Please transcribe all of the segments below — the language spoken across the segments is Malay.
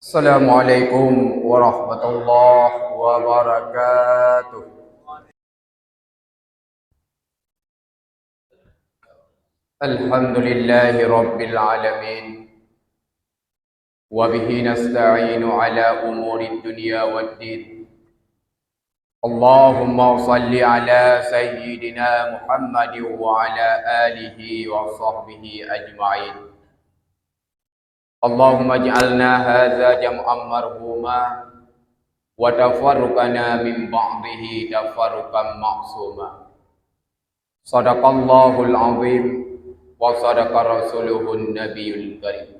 Assalamualaikum warahmatullahi wabarakatuh. Alhamdulillahi rabbil alamin. Wa bihi nasta'inu ala umuri dunya waddin. Allahumma salli ala sayyidina Muhammad wa ala alihi wa sahbihi ajma'in. Allahumma ij'alna hadza jam'an marhuma wa tafarruqana min ba'dihi tafarruqan ma'suma. Sadaqallahul azim wa sadaqa rasuluhun nabiyul karim.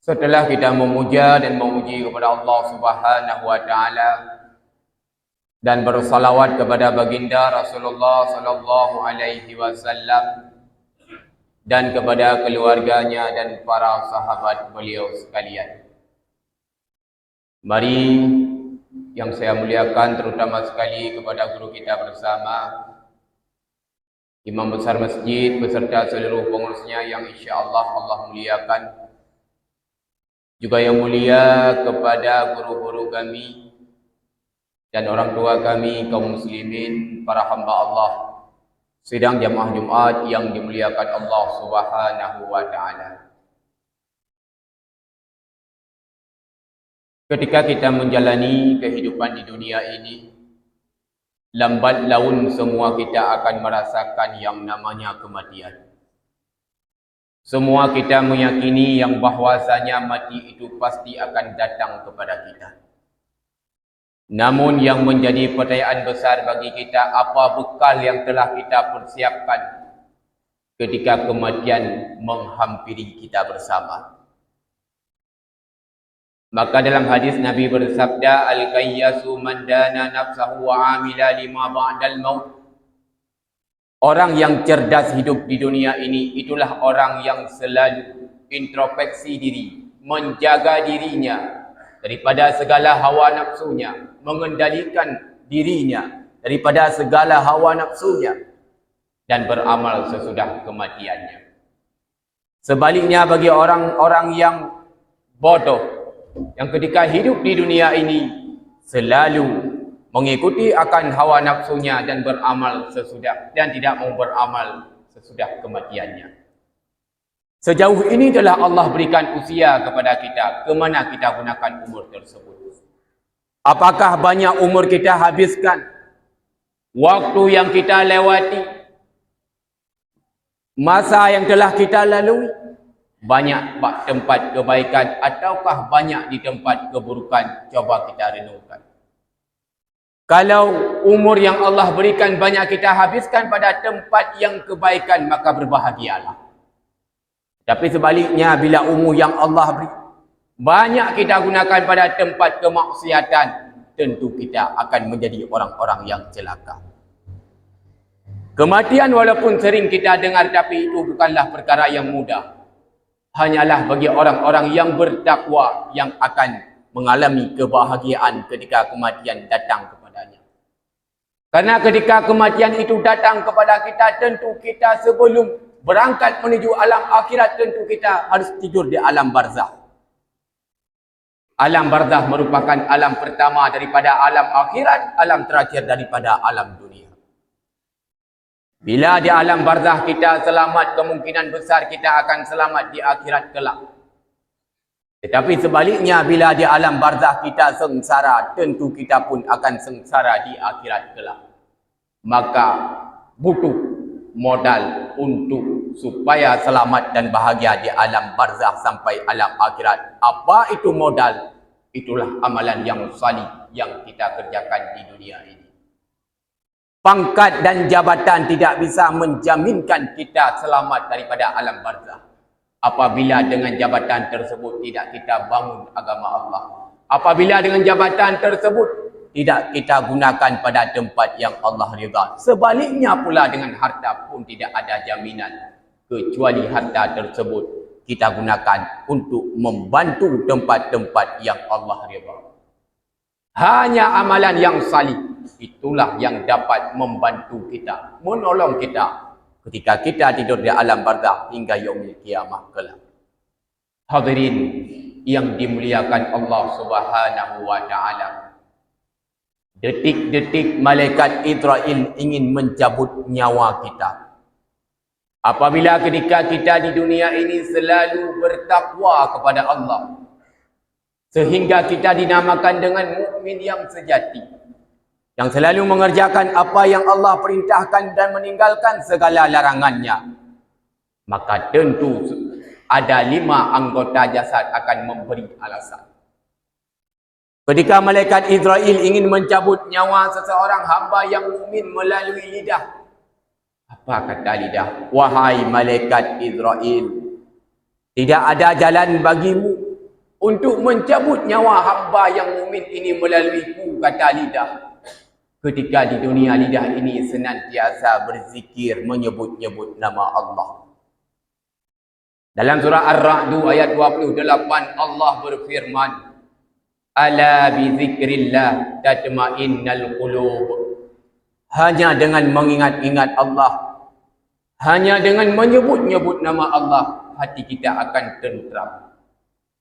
Setelah kita memuja dan memuji kepada Allah Subhanahu wa taala dan bersalawat kepada baginda Rasulullah sallallahu alaihi wasallam dan kepada keluarganya dan para sahabat beliau sekalian. Mari yang saya muliakan terutama sekali kepada guru kita bersama, Imam Besar Masjid beserta seluruh pengurusnya yang insya-Allah Allah muliakan. Juga yang mulia kepada guru-guru kami dan orang tua kami, kaum muslimin, para hamba Allah, sidang jamaah Jumat yang dimuliakan Allah Subhanahu wa taala. Ketika kita menjalani kehidupan di dunia ini, lambat laun semua kita akan merasakan yang namanya kematian. Semua kita meyakini yang bahwasanya mati itu pasti akan datang kepada kita. Namun yang menjadi pertanyaan besar bagi kita, apa bekal yang telah kita persiapkan ketika kematian menghampiri kita bersama? Maka dalam hadis Nabi bersabda, al-qayyasu man dana nafsahu wa amila lima ba'dal maut. Orang yang cerdas hidup di dunia ini, itulah orang yang selalu introspeksi diri, menjaga dirinya daripada segala hawa nafsunya, mengendalikan dirinya daripada segala hawa nafsunya, dan beramal sesudah kematiannya. Sebaliknya bagi orang-orang yang bodoh, yang ketika hidup di dunia ini selalu mengikuti akan hawa nafsunya dan beramal sesudah, dan tidak mau beramal sesudah kematiannya. Sejauh ini telah Allah berikan usia kepada kita, kemana kita gunakan umur tersebut? Apakah banyak umur kita habiskan? Waktu yang kita lewati? Masa yang telah kita lalui? Banyak tempat kebaikan ataukah banyak di tempat keburukan? Coba kita renungkan. Kalau umur yang Allah berikan banyak kita habiskan pada tempat yang kebaikan, maka berbahagialah. Tapi sebaliknya, bila umur yang Allah beri banyak kita gunakan pada tempat kemaksiatan, tentu kita akan menjadi orang-orang yang celaka. Kematian walaupun sering kita dengar, tapi itu bukanlah perkara yang mudah. Hanyalah bagi orang-orang yang bertakwa yang akan mengalami kebahagiaan ketika kematian datang kepadanya. Karena ketika kematian itu datang kepada kita, tentu kita sebelum berangkat menuju alam akhirat, tentu kita harus tidur di alam barzakh. Alam barzakh merupakan alam pertama daripada alam akhirat, alam terakhir daripada alam dunia. Bila di alam barzakh kita selamat, kemungkinan besar kita akan selamat di akhirat kelak. Tetapi sebaliknya, bila di alam barzakh kita sengsara, tentu kita pun akan sengsara di akhirat kelak. Maka butuh modal untuk supaya selamat dan bahagia di alam barzakh sampai alam akhirat. Apa itu modal? Itulah amalan yang salih yang kita kerjakan di dunia ini. Pangkat dan jabatan tidak bisa menjaminkan kita selamat daripada alam barzakh. Apabila dengan jabatan tersebut tidak kita bangun agama Allah. Apabila dengan jabatan tersebut tidak kita gunakan pada tempat yang Allah ridha. Sebaliknya pula dengan harta pun tidak ada jaminan, kecuali harta tersebut kita gunakan untuk membantu tempat-tempat yang Allah ridha. Hanya amalan yang salih itulah yang dapat membantu kita, menolong kita ketika kita tidur di alam barzakh hingga yaumil kiamah kelak. Hadirin yang dimuliakan Allah Subhanahu wa taala. Detik-detik malaikat Israel ingin mencabut nyawa kita. Apabila ketika kita di dunia ini selalu bertakwa kepada Allah, sehingga kita dinamakan dengan mukmin yang sejati, yang selalu mengerjakan apa yang Allah perintahkan dan meninggalkan segala larangannya, maka tentu ada 5 anggota jasad akan memberi alasan. Ketika malaikat Israel ingin mencabut nyawa seseorang hamba yang mukmin melalui lidah, apa kata lidah? Wahai malaikat Israel, tidak ada jalan bagimu untuk mencabut nyawa hamba yang mukmin ini melaluiku, kata lidah. Ketika di dunia lidah ini senantiasa berzikir menyebut-nyebut nama Allah. Dalam surah Ar-Ra'd ayat 28 Allah berfirman, ala bizikrillah tatma'innal qulub. Hanya dengan mengingat-ingat Allah, hanya dengan menyebut-nyebut nama Allah, hati kita akan tentram.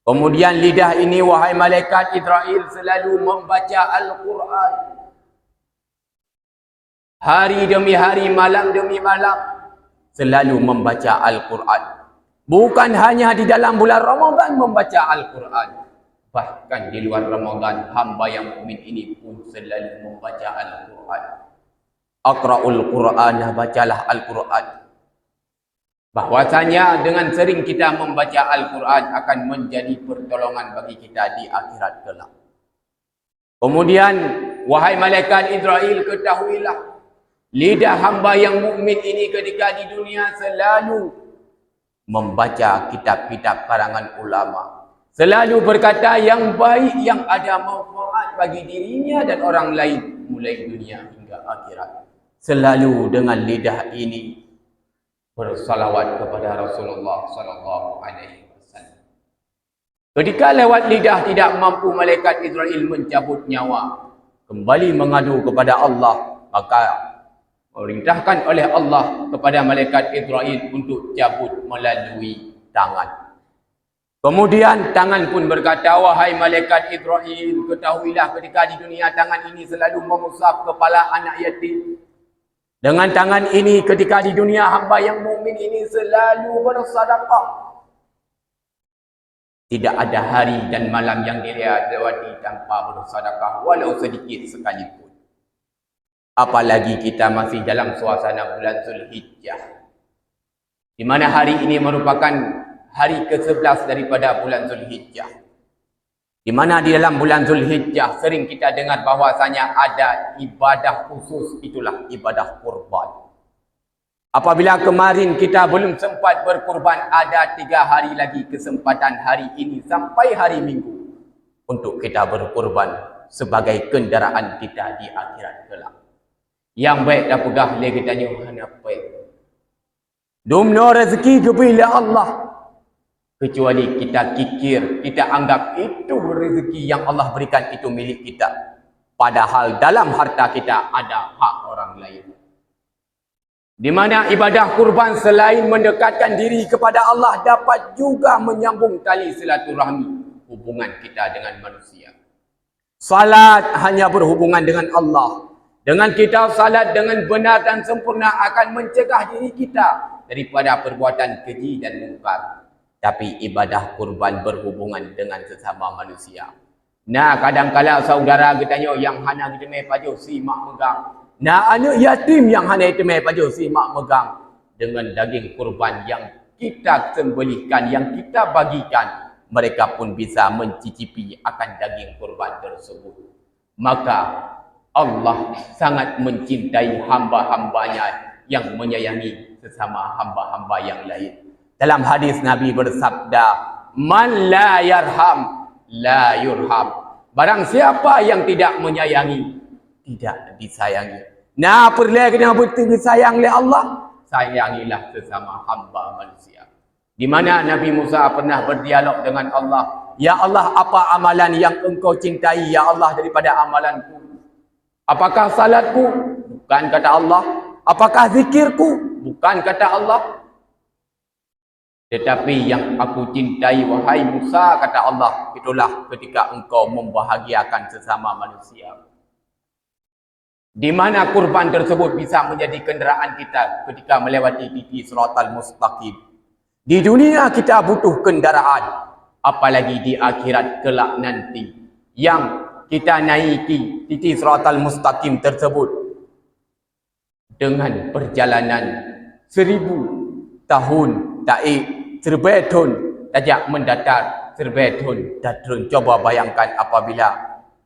Kemudian lidah ini, wahai malaikat Israel, selalu membaca Al-Quran. Hari demi hari, malam demi malam, selalu membaca Al-Quran. Bukan hanya di dalam bulan Ramadan membaca Al-Quran, bahkan di luar Ramadan, hamba yang mukmin ini pun selalu membaca Al-Quran. Aqra'ul Quran, bacalah Al-Quran. Bahwasanya dengan sering kita membaca Al-Quran akan menjadi pertolongan bagi kita di akhirat kelak. Kemudian, wahai malaikat Israel, ketahuilah, lidah hamba yang mukmin ini ketika di dunia selalu membaca kitab-kitab karangan ulama, selalu berkata yang baik yang ada manfaat bagi dirinya dan orang lain mulai dunia hingga akhirat. Selalu dengan lidah ini bersalawat kepada Rasulullah sallallahu alaihi wasallam. Ketika lewat lidah tidak mampu malaikat Israel mencabut nyawa, kembali mengadu kepada Allah, maka perintahkan oleh Allah kepada malaikat Israel untuk cabut melalui tangan. Kemudian tangan pun berkata, wahai malaikat Israel, ketahuilah ketika di dunia tangan ini selalu mengusap kepala anak yatim. Dengan tangan ini ketika di dunia hamba yang mukmin ini selalu bersedekah. Tidak ada hari dan malam yang dia lewati tanpa bersedekah walau sedikit sekalipun. Apalagi kita masih dalam suasana bulan Zulhijjah, di mana hari ini merupakan hari ke-11 daripada bulan Zulhijjah. Di mana di dalam bulan Zulhijjah sering kita dengar bahwasanya ada ibadah khusus, itulah ibadah kurban. Apabila kemarin kita belum sempat berkurban, ada 3 hari lagi kesempatan hari ini sampai hari Minggu untuk kita berkurban sebagai kendaraan kita di akhirat kelak. Yang baik dah pegah le kita nyuhana baik. Dumno rezeki kepada Allah. Kecuali kita kikir, kita anggap itu rezeki yang Allah berikan itu milik kita. Padahal dalam harta kita ada hak orang lain. Di mana ibadah kurban selain mendekatkan diri kepada Allah, dapat juga menyambung tali silaturahmi hubungan kita dengan manusia. Salat hanya berhubungan dengan Allah. Dengan kita salat dengan benar dan sempurna akan mencegah diri kita daripada perbuatan keji dan mungkar. Tapi ibadah kurban berhubungan dengan sesama manusia. Nah, kadang-kadang saudara kita yang hana kita mai paju si mak megang. Nah, anak yatim yang hana itu mai paju si mak megang. Dengan daging kurban yang kita sembelihkan, yang kita bagikan, mereka pun bisa mencicipi akan daging kurban tersebut. Maka Allah sangat mencintai hamba-hambanya yang menyayangi sesama hamba-hamba yang lain. Dalam hadis Nabi bersabda, man la yarham la yurham. Barang siapa yang tidak menyayangi, tidak disayangi. Nah, perlu kena betul disayang oleh Allah, sayangilah sesama hamba manusia. Di mana Nabi Musa pernah berdialog dengan Allah, ya Allah, apa amalan yang engkau cintai ya Allah daripada amalanku? Apakah salatku? Bukan, kata Allah. Apakah zikirku? Bukan, kata Allah. Tetapi yang aku cintai wahai Musa, kata Allah, itulah ketika engkau membahagiakan sesama manusia. Di mana kurban tersebut bisa menjadi kenderaan kita ketika melewati titik siratal mustaqim. Di dunia kita butuh kendaraan, apalagi di akhirat kelak nanti yang kita naiki titik siratal mustaqim tersebut dengan perjalanan 1000 tahun taik serbeton tajak mendatar serbeton datrun. Coba bayangkan apabila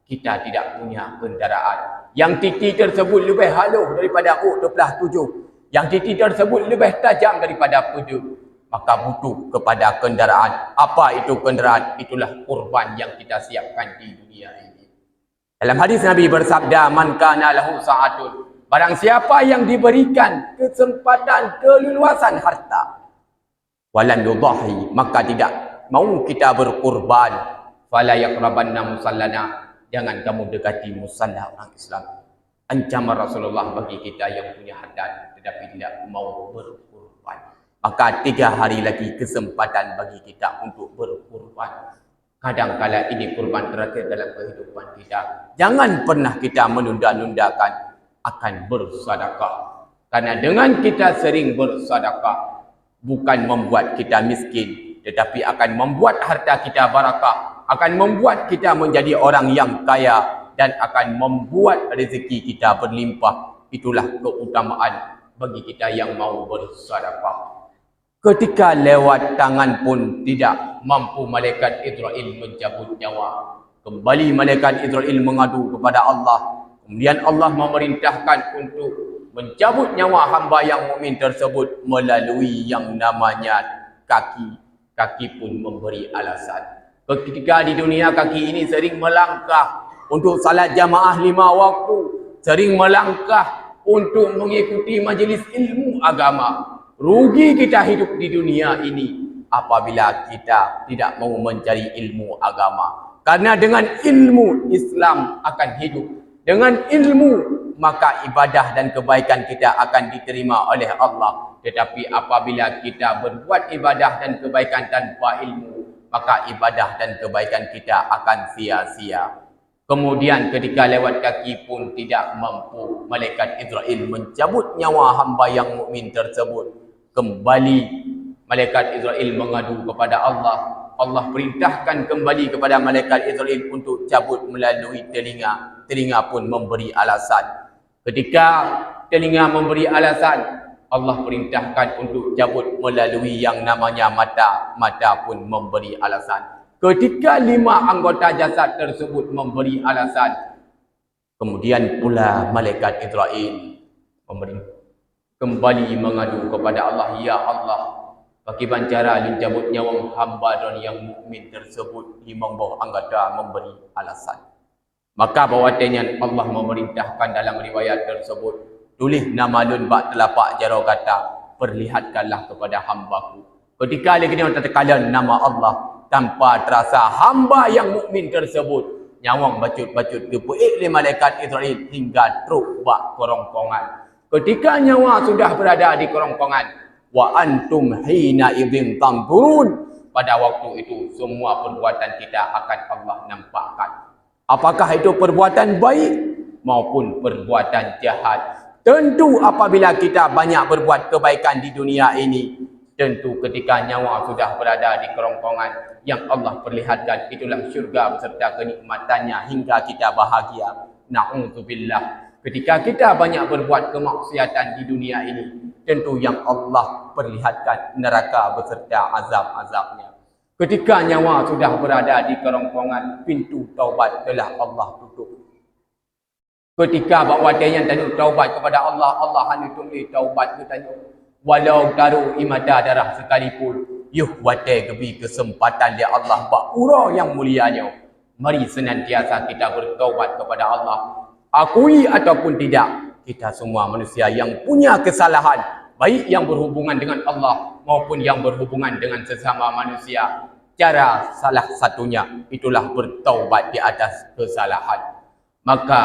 kita tidak punya kendaraan. Yang titik tersebut lebih halus daripada U-27. Yang titik tersebut lebih tajam daripada pedang. Maka butuh kepada kendaraan. Apa itu kendaraan? Itulah kurban yang kita siapkan di dunia ini. Dalam hadis Nabi bersabda, man kana lahu sa'atun, barang siapa yang diberikan kesempatan keleluasan harta, walam yudahi, maka tidak mau kita berkurban, fala yaqrabanna musallana, jangan kamu dekati musalla orang Islam. Ancaman Rasulullah bagi kita yang punya hadat tetapi tidak mau berkurban. Maka 3 hari lagi kesempatan bagi kita untuk berkurban. Kadang-kala ini kurban terakhir dalam kehidupan kita. Jangan pernah kita menunda-nundakan akan bersedekah. Karena dengan kita sering bersedekah, bukan membuat kita miskin, tetapi akan membuat harta kita barakah, akan membuat kita menjadi orang yang kaya, dan akan membuat rezeki kita berlimpah. Itulah keutamaan bagi kita yang mau bersedekah. Ketika lewat tangan pun tidak mampu malaikat Israel mencabut nyawa. Kembali malaikat Israel mengadu kepada Allah. Kemudian Allah memerintahkan untuk mencabut nyawa hamba yang mukmin tersebut melalui yang namanya kaki. Kaki pun memberi alasan. Ketika di dunia kaki ini sering melangkah untuk salat jamaah 5 waktu, sering melangkah untuk mengikuti majlis ilmu agama. Rugi kita hidup di dunia ini apabila kita tidak mau mencari ilmu agama. Karena dengan ilmu Islam akan hidup. Dengan ilmu maka ibadah dan kebaikan kita akan diterima oleh Allah. Tetapi apabila kita berbuat ibadah dan kebaikan tanpa ilmu, maka ibadah dan kebaikan kita akan sia-sia. Kemudian ketika lewat kaki pun tidak mampu malaikat Israel mencabut nyawa hamba yang mukmin tersebut. Kembali malaikat Israel mengadu kepada Allah. Allah perintahkan kembali kepada malaikat Israel untuk cabut melalui telinga. Telinga pun memberi alasan. Ketika telinga memberi alasan, Allah perintahkan untuk cabut melalui yang namanya mata. Mata pun memberi alasan. Ketika 5 anggota jasad tersebut memberi alasan, kemudian pula malaikat Israel kembali mengadu kepada Allah, ya Allah, bagaimana cara mencabut nyawa hamba dan yang mukmin tersebut? 5 buah anggota memberi alasan. Maka bawatannya Allah memerintahkan dalam riwayat tersebut, tulis nama lun bak telapak jari kata, perlihatkanlah kepada hambaku. Ketika lagi dia terkala nama Allah, tanpa terasa hamba yang mukmin tersebut nyawang bacut-bacut dipuik oleh malaikat Israel hingga teruk bak kerongkongan. Ketika nyawa sudah berada di kerongkongan, wa antum hina idzin tanzurun, pada waktu itu semua perbuatan kita akan Allah nampakkan. Apakah itu perbuatan baik maupun perbuatan jahat. Tentu apabila kita banyak berbuat kebaikan di dunia ini, tentu ketika nyawa sudah berada di kerongkongan, yang Allah perlihatkan itulah syurga beserta kenikmatannya hingga kita bahagia. Na'udzubillah. Ketika kita banyak berbuat kemaksiatan di dunia ini, tentu yang Allah perlihatkan neraka beserta azab-azabnya. Ketika nyawa sudah berada di kerongkongan, pintu taubat telah Allah tutup. Ketika bakwatanya tanya taubat kepada Allah, Allah hanya tulis taubat katanya. Walau taruh imada darah sekalipun, yuh watai kebi kesempatan dia Allah bak urah yang mulianya. Mari senantiasa kita bertaubat kepada Allah. Akui ataupun tidak, kita semua manusia yang punya kesalahan, baik yang berhubungan dengan Allah maupun yang berhubungan dengan sesama manusia. Cara salah satunya itulah bertaubat di atas kesalahan. Maka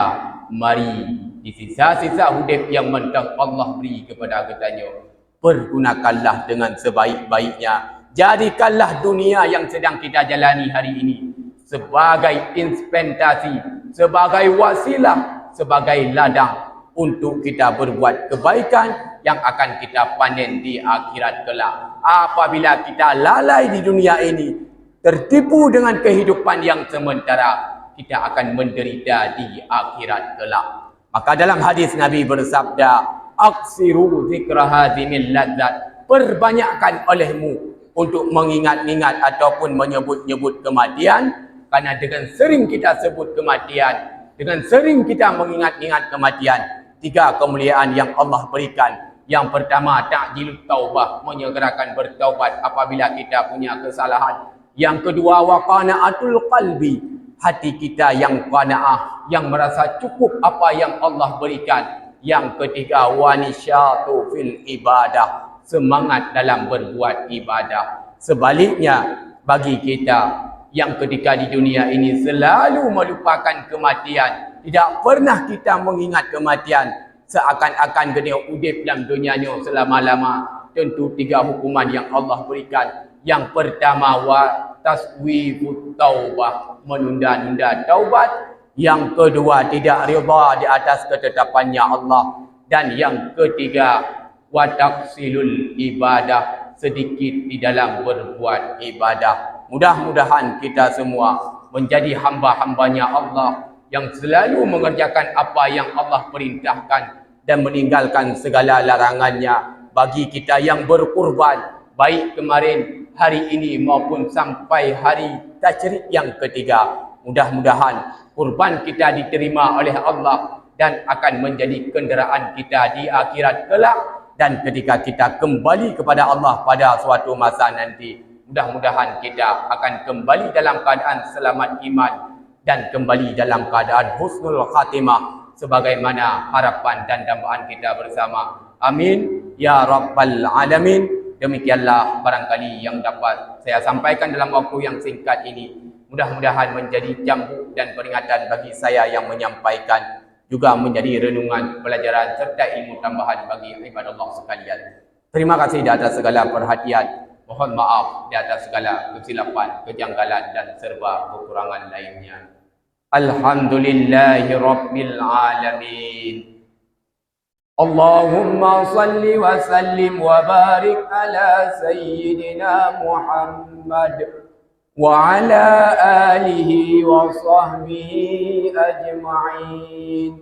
mari di sisa-sisa hidup yang mentang Allah beri kepada kitanya, pergunakanlah dengan sebaik-baiknya. Jadikanlah dunia yang sedang kita jalani hari ini sebagai inspirasi, sebagai wasilah, sebagai ladang untuk kita berbuat kebaikan yang akan kita panen di akhirat kelak. Apabila kita lalai di dunia ini, tertipu dengan kehidupan yang sementara, kita akan menderita di akhirat kelak. Maka dalam hadis Nabi bersabda, aksiru zikra hadhimil ladzat, perbanyakkan olehmu untuk mengingat-ingat ataupun menyebut-nyebut kematian. Karena dengan sering kita sebut kematian, dengan sering kita mengingat-ingat kematian, 3 kemuliaan yang Allah berikan. Yang pertama, ta'jilut taubah, menyegerakan bertaubat apabila kita punya kesalahan. Yang kedua, wa qana'atul qalbi, hati kita yang qanaah, yang merasa cukup apa yang Allah berikan. Yang ketiga, wa nisyatu fil ibadah, semangat dalam berbuat ibadah. Sebaliknya, bagi kita yang ketika di dunia ini selalu melupakan kematian, tidak pernah kita mengingat kematian, seakan-akan kena udip dalam dunia ni selama-lama. Tentu 3 hukuman yang Allah berikan. Yang pertama, wa taswifut taubah, menunda-nunda taubat. Yang kedua, tidak rida di atas ketetapannya Allah. Dan yang ketiga, wa taqsilul ibadah, sedikit di dalam berbuat ibadah. Mudah-mudahan kita semua menjadi hamba-hambanya Allah yang selalu mengerjakan apa yang Allah perintahkan dan meninggalkan segala larangannya. Bagi kita yang berkurban, baik kemarin, hari ini maupun sampai hari tasyrik yang ketiga, mudah-mudahan kurban kita diterima oleh Allah dan akan menjadi kenderaan kita di akhirat kelak. Dan ketika kita kembali kepada Allah pada suatu masa nanti, mudah-mudahan kita akan kembali dalam keadaan selamat iman dan kembali dalam keadaan husnul khatimah sebagaimana harapan dan dambaan kita bersama. Amin ya rabbal alamin. Demikianlah barangkali yang dapat saya sampaikan dalam waktu yang singkat ini. Mudah-mudahan menjadi cambuk dan peringatan bagi saya yang menyampaikan, juga menjadi renungan, pelajaran serta ilmu tambahan bagi ibadallah sekalian. Terima kasih di atas segala perhatian. Mohon maaf di atas segala kesilapan, kejanggalan dan serba kekurangan lainnya. Alhamdulillahi Rabbil Alamin. Allahumma salli wa sallim wa barik ala Sayyidina Muhammad wa ala alihi wa sahbihi ajma'in.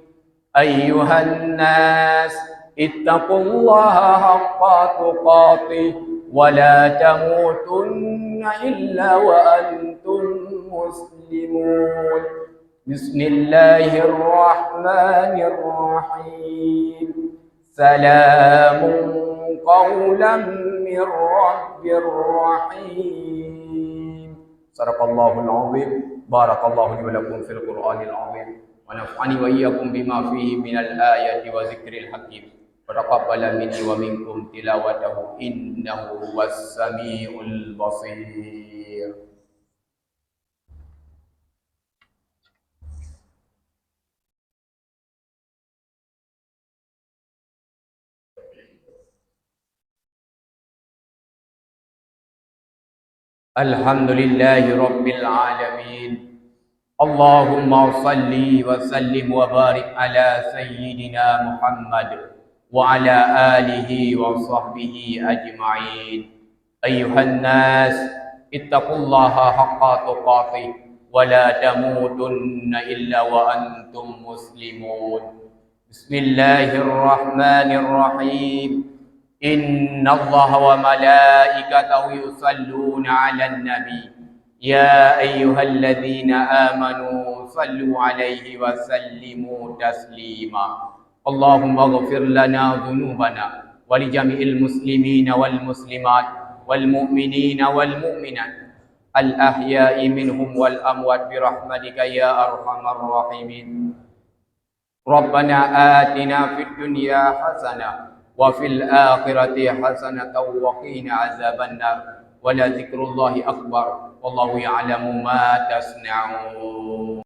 Ayyuhan nas, ittaqullaha haqqa tuqatih wa la tamutunna illa wa antum muslimun. Bismillahirrahmanirrahim. Salamun qawlan min rabbir rahim. Sadaqallahul azim. Barakallahu li wa lakum fil Qur'anil azim. Wa naf'ani wa iyyakum bima fihi minal ayati wa zikril hakim. Wa taqabbala minni wa minkum tilawatahu innahu huwas samiul basir. Alhamdulillahi Rabbil Alamin. Allahumma salli wa sallim wa barik ala Sayyidina Muhammad wa ala alihi wa sahbihi ajma'in. Ayyuhan nas, ittaqullaha haqqa tuqatih wa la tamutunna illa wa antum muslimun. Bismillahirrahmanirrahim. Inna Allah wa malaikatahu yusalluna ala nabi. Ya ayyuhalladzina amanu sallu alaihi wa sallimu taslima. Allahumma ghafir lana dhunubana wa li jami'il muslimina wal muslimat wal mu'minina wal mu'minat al ahya'i minhum wal amwat bi rahmatika ya arhamar rahimin. Rabbana atina fid dunya hasanah wa fil akhirati hasanatan wa qina azabannar. Wa la dzikrullahi akbar wallahu ya'lamu ma tasna'un.